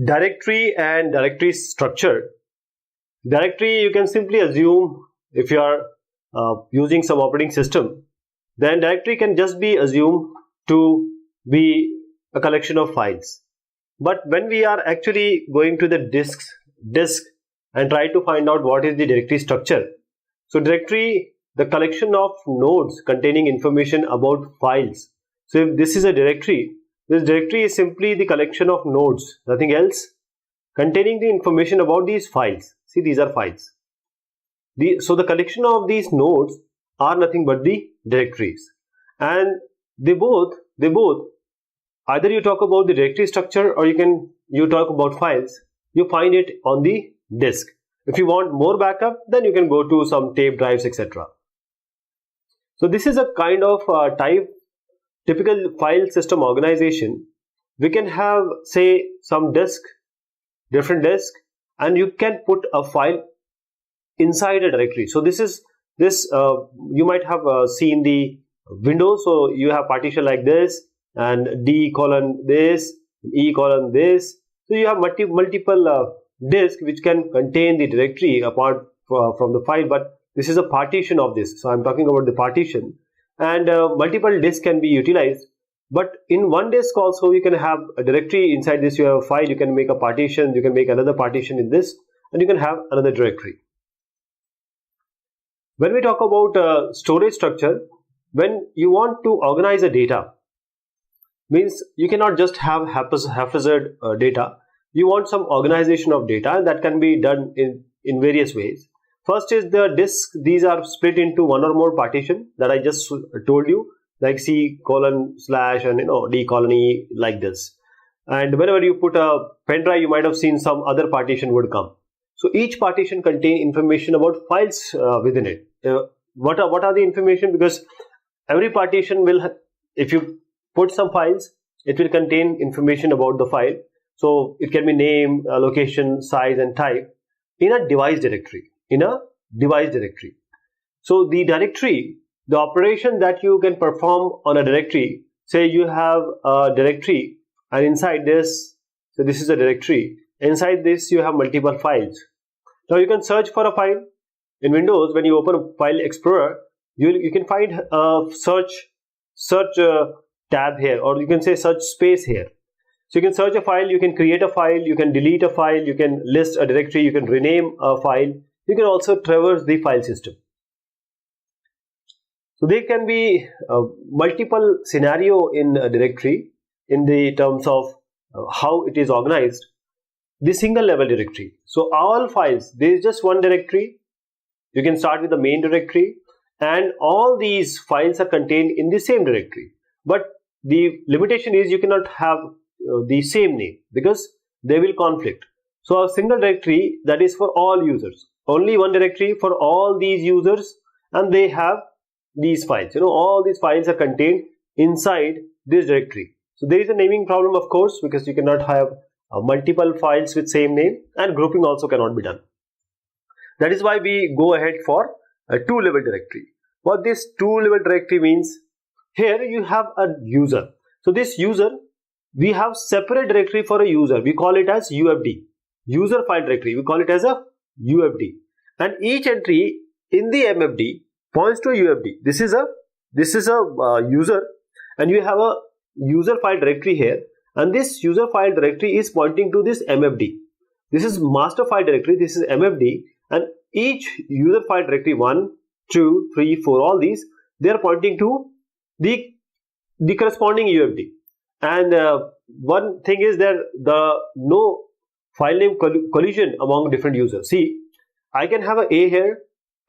Directory and directory structure. Directory, you can simply assume, if you are using some operating system, then directory can just be assumed to be a collection of files. But when we are actually going to the disk and try to find out what is the directory structure, so directory, the collection of nodes containing information about files. So if this is a directory, this directory is simply the collection of nodes, nothing else, containing the information about these files. See, these are files. So the collection of these nodes are nothing but the directories, and they both either you talk about the directory structure or you talk about files, you find it on the disk. If you want more backup, then you can go to some tape drives, etc. So this is a kind of typical file system organization. We can have, say, some disk, different disk, and you can put a file inside a directory. So you might have seen the Windows. So you have partition like this, and D colon this, E colon this. So you have multiple disk which can contain the directory apart from the file, but this is a partition of this. So I'm talking about the partition, and multiple disks can be utilized. But in one disk also you can have a directory. Inside this you have a file. You can make a partition. You can make another partition in this, and you can have another directory. When we talk about storage structure, when you want to organize a data, means you cannot just have haphazard data. You want some organization of data, and that can be done in various ways. First is the disk. These are split into one or more partition that I just told you, like C colon slash and D colon E, like this. And whenever you put a pen drive, you might have seen some other partition would come. So each partition contain information about files within it. What are the information? Because every partition will, if you put some files, it will contain information about the file. So it can be name, location, size, and type in a device directory. So the directory, the operation that you can perform on a directory, say you have a directory, and inside this, so this is a directory. Inside this you have multiple files. Now you can search for a file. In Windows, when you open a file explorer, you can find a search tab here, or you can say search space here. So you can search a file, you can create a file, you can delete a file, you can list a directory, you can rename a file, you can also traverse the file system. So there can be multiple scenario in a directory in the terms of how it is organized. The single level directory. So all files, there is just one directory. You can start with the main directory, and all these files are contained in the same directory. But the limitation is you cannot have the same name, because they will conflict. So a single directory, that is for all users, only one directory for all these users, and they have these files. All these files are contained inside this directory. So there is a naming problem, of course, because you cannot have multiple files with same name, and grouping also cannot be done. That is why we go ahead for a two-level directory. What this two-level directory means, here you have a user. So this user, we have separate directory for a user. We call it as UFD, user file directory. We call it as a UFD, and each entry in the MFD points to a UFD. This is a user, and you have a user file directory here, and this user file directory is pointing to this MFD. This is master file directory. This is MFD, and each user file directory 1, 2, 3, 4, all these, they are pointing to the corresponding UFD. And one thing is that no file name collision among different users. See, I can have A here,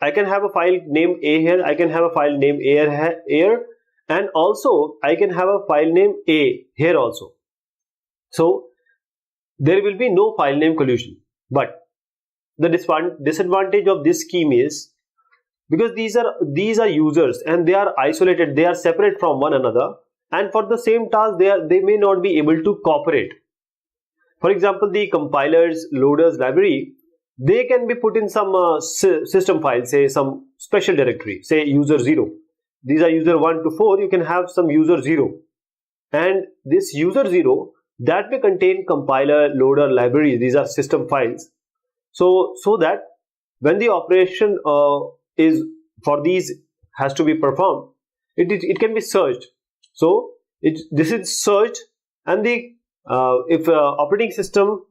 I can have a file name A here, I can have a file name A here, and also I can have a file name A here also. So there will be no file name collision. But the disadvantage of this scheme is, because these are users and they are isolated, they are separate from one another, and for the same task they may not be able to cooperate. For example, the compilers, loaders, library, they can be put in some system file, say some special directory, say user 0. These are user 1 to 4. You can have some user 0, and this user 0 that may contain compiler, loader, library. These are system files. So that when the operation is for these has to be performed, it can be searched. So this is searched, and the if operating system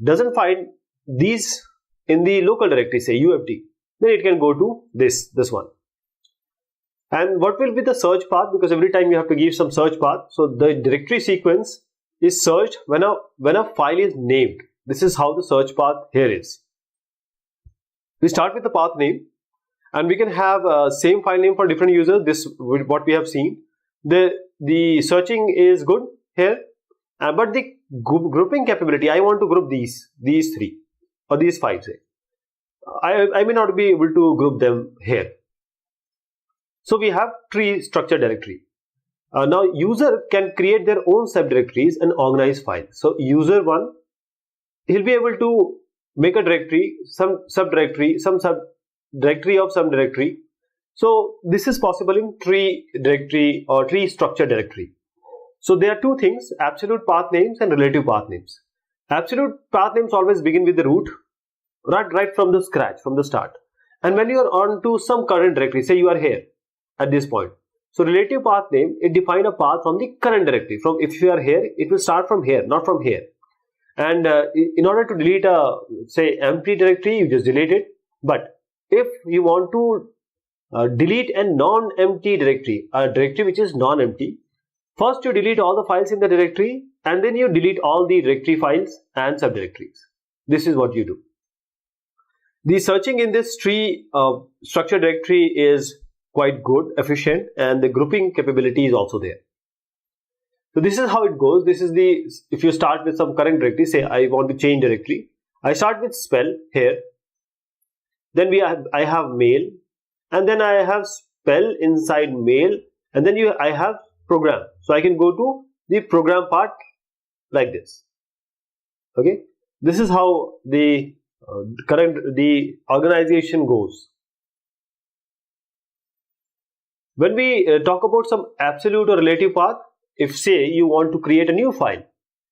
doesn't find these in the local directory, say UFD, then it can go to this one. And what will be the search path? Because every time you have to give some search path. So the directory sequence is searched when a file is named. This is how the search path here is. We start with the path name, and we can have same file name for different users. This is what we have seen. The searching is good here, but the grouping capability, I want to group these three or these five. Say, I may not be able to group them here. So we have tree structure directory. Now user can create their own subdirectories and organize files. So user 1, he'll be able to make a directory, some subdirectory, some subdirectory of some directory. So this is possible in tree directory or tree structure directory. So there are two things: absolute path names and relative path names. Absolute path names always begin with the root, right from the scratch, from the start. And when you are on to some current directory, say you are here at this point. So relative path name, it defines a path from the current directory. From if you are here, it will start from here, not from here. And in order to delete a say empty directory, you just delete it. But if you want to delete a non-empty directory, a directory which is non-empty, first you delete all the files in the directory, and then you delete all the directory files and subdirectories. This is what you do. The searching in this tree structure directory is quite good, efficient, and the grouping capability is also there. So this is how it goes. This is if you start with some current directory, say I want to change directory. I start with spell here. Then I have mail, and then I have spell inside mail, and then I have program. So I can go to the program part like this. Okay, this is how the organization goes. When we talk about some absolute or relative path, if say you want to create a new file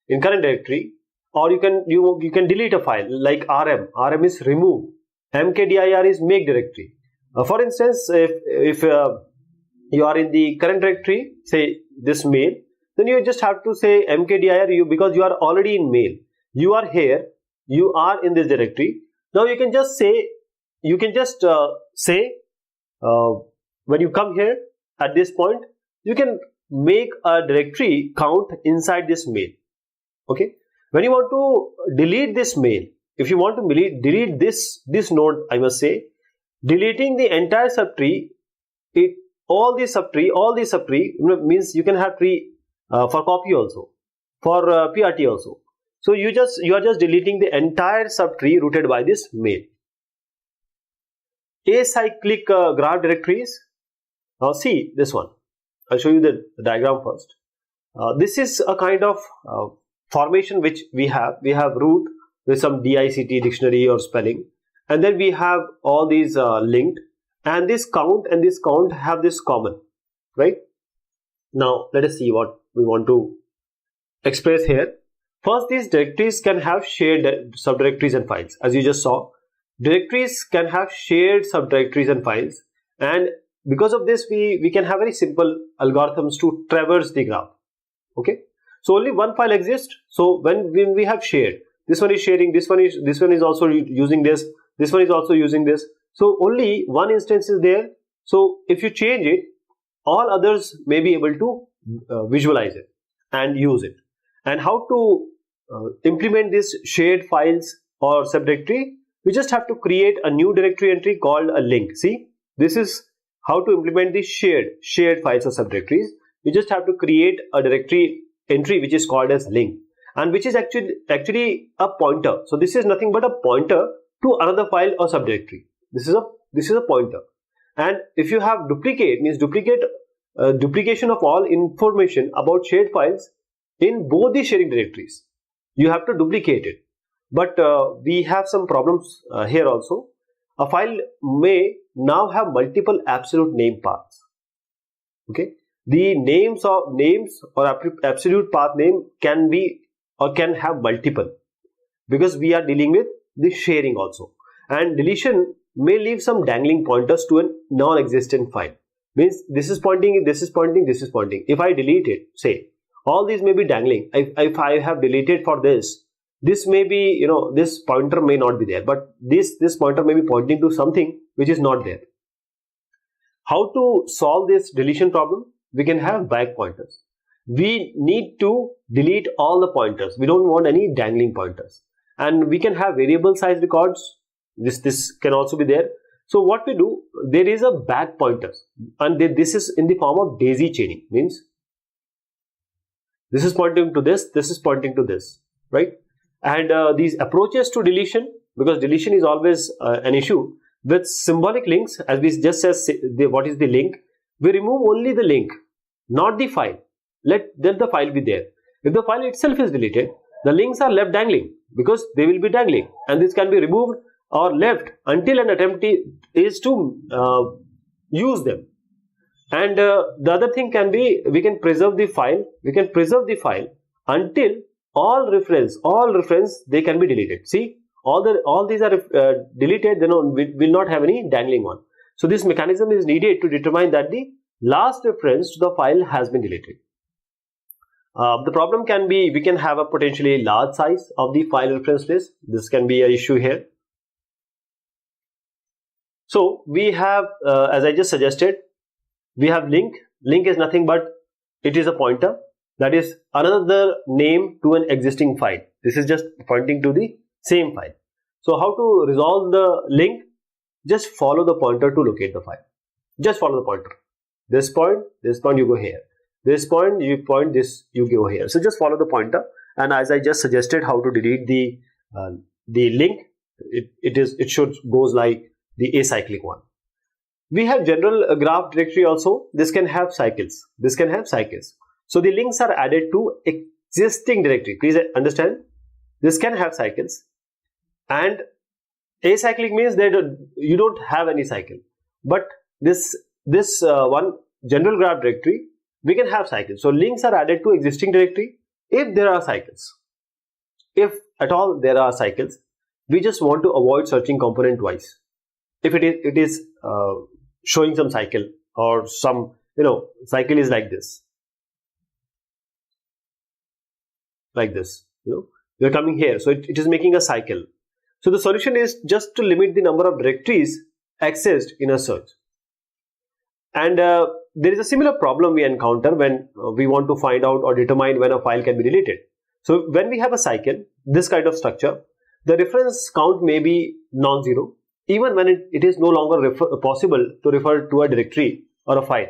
in current directory, or you can delete a file like RM is remove, mkdir is make directory. For instance, if you are in the current directory, say this mail, then you just have to say mkdir because you are already in mail. You are here, you are in this directory. Now you can just say, when you come here at this point, you can make a directory count inside this mail. Okay. When you want to delete this mail, if you want to delete this node, I must say, deleting the entire subtree, all the subtree means you can have tree for copy also, for PRT also. So you are just deleting the entire subtree rooted by this mail. Acyclic graph directories. Now see this one. I'll show you the diagram first. This is a kind of formation which we have. We have root with some DICT dictionary or spelling, and then we have all these linked, and this count and this count have this common, right? Now let us see what we want to express here. First, these directories can have shared subdirectories and files. As you just saw, directories can have shared subdirectories and files, and because of this, we can have very simple algorithms to traverse the graph. Okay, so only one file exists. So when we have shared, this one is sharing, this one is also using this one is also using this. So only one instance is there. So if you change it, all others may be able to visualize it and use it. And how to implement this shared files or subdirectory? We just have to create a new directory entry called a link. See, this is how to implement the shared files or subdirectories. You just have to create a directory entry which is called as link, and which is actually a pointer. So this is nothing but a pointer to another file or subdirectory. This is a pointer. And if you have duplicate, means duplication of all information about shared files in both the sharing directories, you have to duplicate it. But we have some problems here also. A file may now have multiple absolute name paths. Okay, the names or absolute path name can be or can have multiple, because we are dealing with the sharing also. And deletion may leave some dangling pointers to a non-existent file. Means this is pointing, this is pointing, this is pointing. If I delete it, say, all these may be dangling. If I have deleted for this may be, this pointer may not be there, but this pointer may be pointing to something which is not there. How to solve this deletion problem? We can have back pointers. We need to delete all the pointers. We don't want any dangling pointers. And we can have variable size records. This can also be there. So what we do, there is a back pointer, and this is in the form of daisy chaining. Means this is pointing to this is pointing to this, right? And these approaches to deletion, because deletion is always an issue, with symbolic links, as we just said, what is the link? We remove only the link, not the file. Let the file be there. If the file itself is deleted, the links are left dangling, because they will be dangling, and this can be removed or left until an attempt is to use them. And the other thing can be, we can preserve the file. We can preserve the file until all reference they can be deleted. See, all these are deleted, then we will not have any dangling one. So this mechanism is needed to determine that the last reference to the file has been deleted. The problem can be, we can have a potentially large size of the file reference list. This can be an issue here. So we have, as I just suggested, we have link. Link is nothing but, it is a pointer. That is another name to an existing file. This is just pointing to the same file. So how to resolve the link? Just follow the pointer to locate the file. Just follow the pointer. This point, you go here. This point, you point this, you go here. So just follow the pointer. And as I just suggested, how to delete the link, it should goes like the acyclic one. We have general graph directory also. This can have cycles. So the links are added to existing directory. Please understand, this can have cycles. And acyclic means that you don't have any cycle. But this one general graph directory, we can have cycles. So links are added to existing directory if there are cycles. If at all there are cycles, we just want to avoid searching component twice. If it is showing some cycle, or some cycle is like this, you're coming here, so it is making a cycle. So the solution is just to limit the number of directories accessed in a search. And there is a similar problem we encounter when we want to find out or determine when a file can be deleted. So when we have a cycle, this kind of structure, the reference count may be non-zero, even when it is no longer possible to refer to a directory or a file.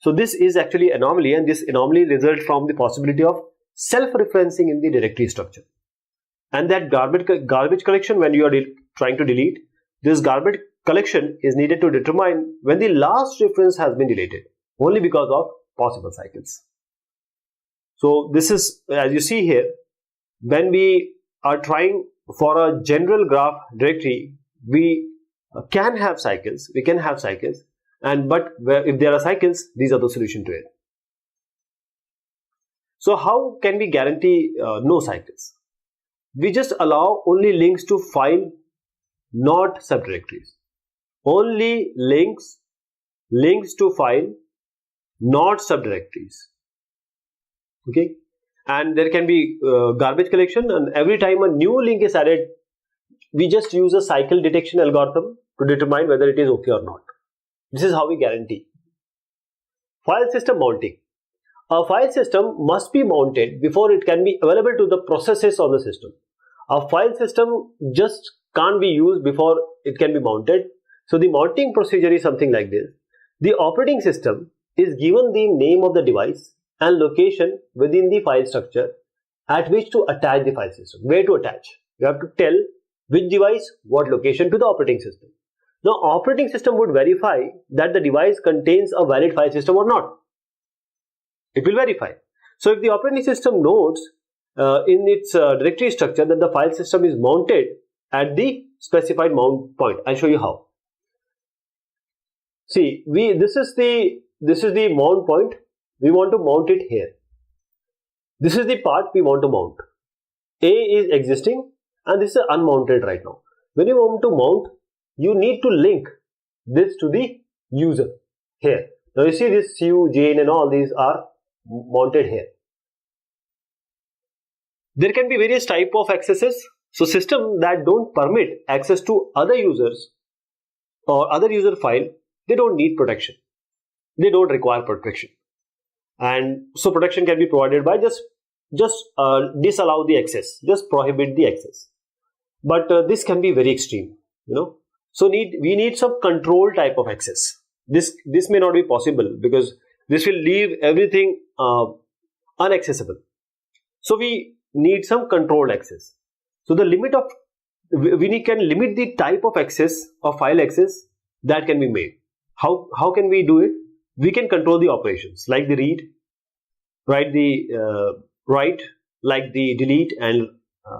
So this is actually anomaly, and this anomaly results from the possibility of self-referencing in the directory structure. And that garbage collection, when you are trying to delete, this garbage collection is needed to determine when the last reference has been deleted, only because of possible cycles. So this is, as you see here, when we are trying for a general graph directory, we can have cycles, but if there are cycles, these are the solution to it. So how can we guarantee no cycles? We just allow only links to file, not subdirectories. Only links to file, not subdirectories. Okay, and there can be garbage collection, and every time a new link is added, we just use a cycle detection algorithm to determine whether it is okay or not. This is how we guarantee. File system mounting. A file system must be mounted before it can be available to the processes on the system. A file system just can't be used before it can be mounted. So the mounting procedure is something like this. The operating system is given the name of the device and location within the file structure at which to attach the file system. Where to attach? You have to tell which device, what location to the operating system. Now, operating system would verify that the device contains a valid file system or not. It will verify. So if the operating system notes in its directory structure that the file system is mounted at the specified mount point, I'll show you how. See, this is the mount point. We want to mount it here. This is the part we want to mount. A is existing and this is unmounted right now. When you want to mount, you need to link this to the user here. Now you see this CU, Jane and all these are mounted here. There can be various type of accesses. So systems that don't permit access to other users or other user file, they don't need protection. They don't require protection. And so protection can be provided by just disallow the access, just prohibit the access. But this can be very extreme, you know. So we need some control type of access. This may not be possible because this will leave everything unaccessible. So we need some controlled access. So the limit of we can limit the type of access or file access that can be made. How can we do it? We can control the operations like the read, write, like the delete, and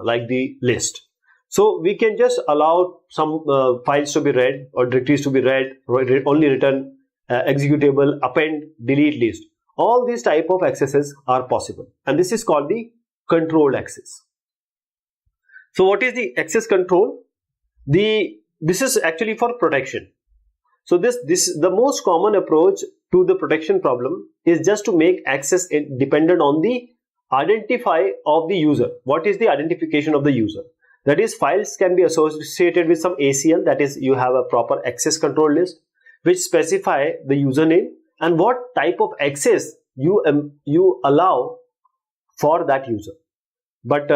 like the list. So we can just allow some files to be read or directories to be read, only return, executable, append, delete list. All these type of accesses are possible, and this is called the controlled access. So what is the access control? This is actually for protection. So the most common approach to the protection problem is just to make access dependent on the identify of the user. What is the identification of the user? That is, files can be associated with some ACL, that is, you have a proper access control list which specify the username and what type of access you allow for that user. But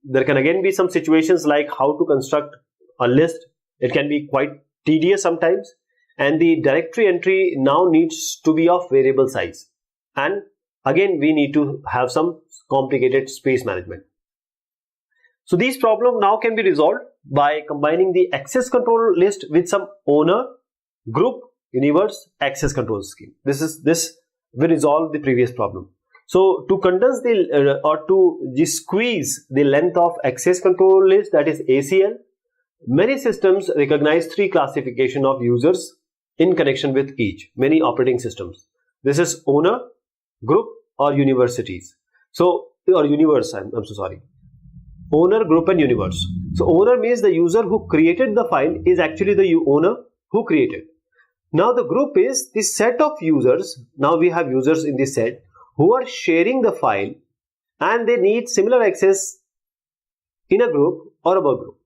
there can again be some situations like how to construct a list. It can be quite tedious sometimes, and the directory entry now needs to be of variable size, and again we need to have some complicated space management. So these problems now can be resolved by combining the access control list with some owner, group, universe, access control scheme. This will resolve the previous problem. So to condense or to just squeeze the length of access control list, that is ACL, many systems recognize three classification of users in connection with each. Many operating systems. This is owner, group, or universities. So or universe. I'm so sorry. Owner, group, and universe. So owner means the user who created the file is actually the owner who created. Now the group is the set of users. Now we have users in this set who are sharing the file and they need similar access in a group or above group.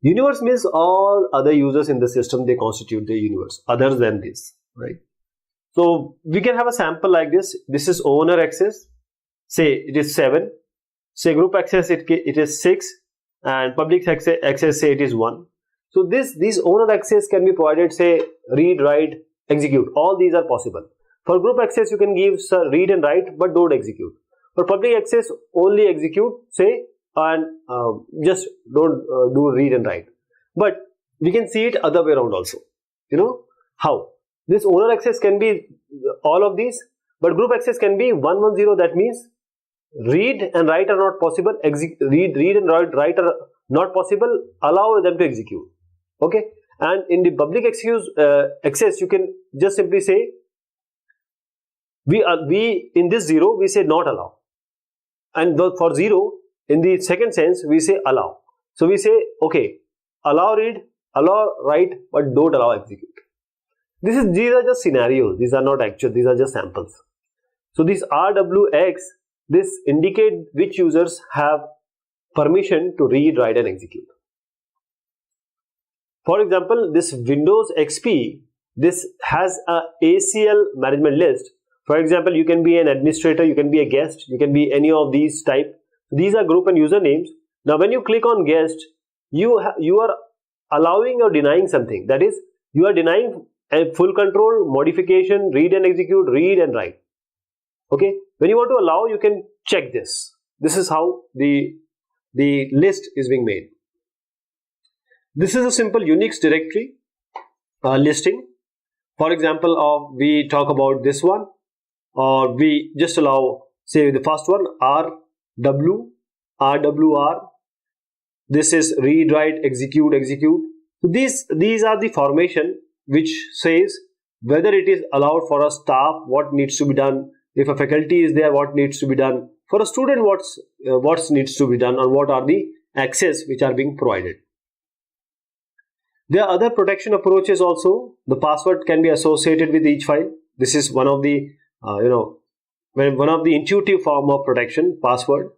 Universe means all other users in the system, they constitute the universe other than this, right? So we can have a sample like this. This is owner access, say it is 7. Say group access it is 6, and public access say it is 1. So these owner access can be provided, say read, write, execute. All these are possible. For group access you can give read and write but don't execute. For public access only execute, say, and just don't do read and write. But we can see it other way around also. You know how? This owner access can be all of these, but group access can be 110. That means read and write are not possible. Read and write are not possible. Allow them to execute. Okay. And in the public access, you can just simply say we in this 0 we say not allow, and for 0 in the second sense we say allow. So we say okay, allow read, allow write, but don't allow execute. These are just scenarios. These are not actual. These are just samples. So this RWX, this indicate which users have permission to read, write, and execute. For example, this Windows XP, this has a ACL management list. For example, you can be an administrator, you can be a guest, you can be any of these type. These are group and user names. Now, when you click on guest, you are allowing or denying something. That is, you are denying a full control, modification, read and execute, read and write. Okay. When you want to allow, you can check this. This is how the list is being made. This is a simple Unix directory listing. For example, we talk about this one, or we just allow, say, the first one, RWR. This is read, write, execute. So these are the formation which says whether it is allowed for a staff, what needs to be done. If a faculty is there, what needs to be done. For a student, what needs to be done, or what are the access which are being provided. There are other protection approaches also. The password can be associated with each file. This is one of the one of the intuitive form of protection, password.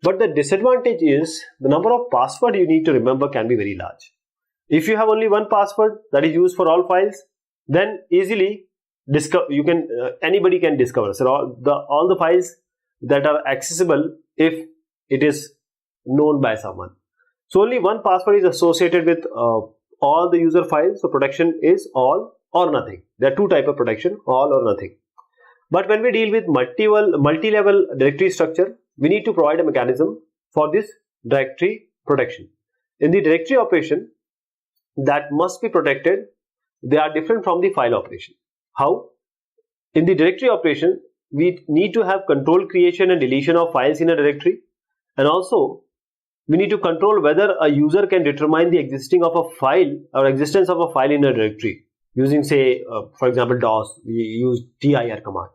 But the disadvantage is the number of password you need to remember can be very large. If you have only one password that is used for all files, then easily anybody can discover. So all the files that are accessible if it is known by someone. So only one password is associated with all the user files. So protection is all or nothing. There are two types of protection, all or nothing. But when we deal with multi-level directory structure, we need to provide a mechanism for this directory protection. In the directory operation that must be protected, they are different from the file operation. How? In the directory operation, we need to have control creation and deletion of files in a directory, and also we need to control whether a user can determine the existence of a file in a directory using, say, for example, DOS. We use dir command.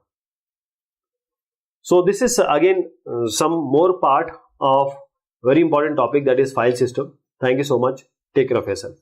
So this is again some more part of very important topic, that is file system. Thank you so much. Take care of yourself.